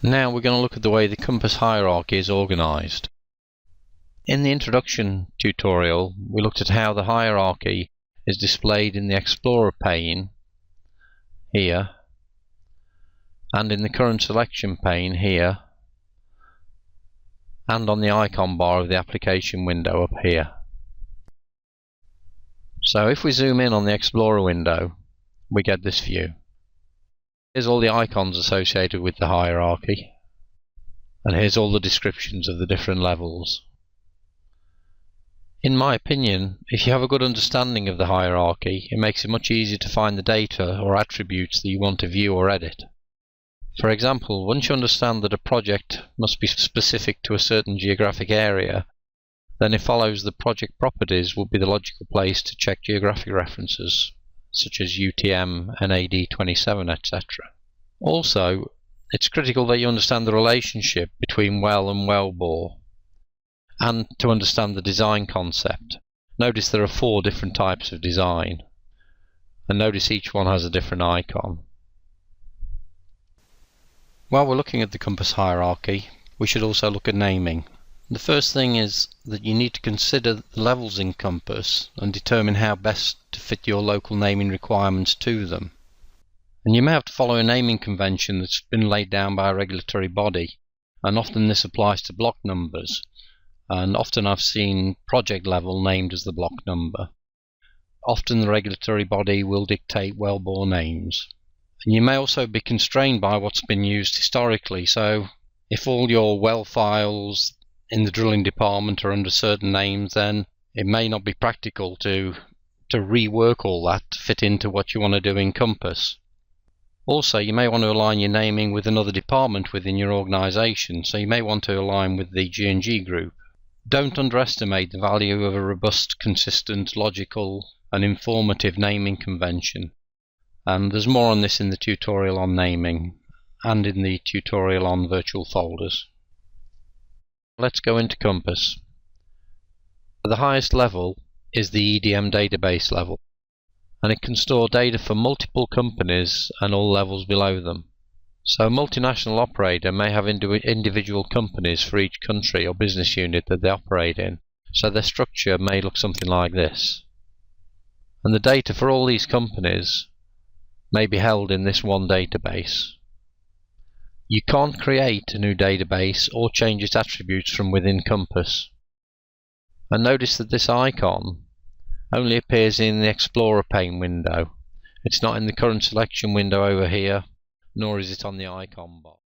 Now we're going to look at the way the compass hierarchy is organized. In the introduction tutorial, we looked at how the hierarchy is displayed in the Explorer pane here, and in the current selection pane here, and on the icon bar of the application window up here. So if we zoom in on the Explorer window, we get this view. Here's all the icons associated with the hierarchy, and here's all the descriptions of the different levels. In my opinion, if you have a good understanding of the hierarchy, it makes it much easier to find the data or attributes that you want to view or edit. For example, once you understand that a project must be specific to a certain geographic area, then it follows the project properties will be the logical place to check geographic references, such as UTM, NAD27, etc. Also, it's critical that you understand the relationship between well and wellbore, and to understand the design concept. Notice there are 4 different types of design, and notice each one has a different icon. While we're looking at the compass hierarchy, we should also look at naming. The first thing is that you need to consider the levels in compass and determine how best to fit your local naming requirements to them. And you may have to follow a naming convention that's been laid down by a regulatory body, and often this applies to block numbers, and often I've seen project level named as the block number. Often the regulatory body will dictate wellbore names. And you may also be constrained by what's been used historically, so if all your well files in the drilling department are under certain names, then it may not be practical to rework all that to fit into what you want to do in compass. Also, you may want to align your naming with another department within your organization, so you may want to align with the G&G group. Don't underestimate the value of a robust, consistent, logical and informative naming convention. And there's more on this in the tutorial on naming and in the tutorial on virtual folders. Let's go into compass. The highest level is the EDM database level, and it can store data for multiple companies and all levels below them. So a multinational operator may have individual companies for each country or business unit that they operate in, so their structure may look something like this. And the data for all these companies may be held in this one database. You can't create a new database or change its attributes from within compass. And notice that this icon only appears in the Explorer pane window. It's not in the current selection window over here, nor is it on the icon bar.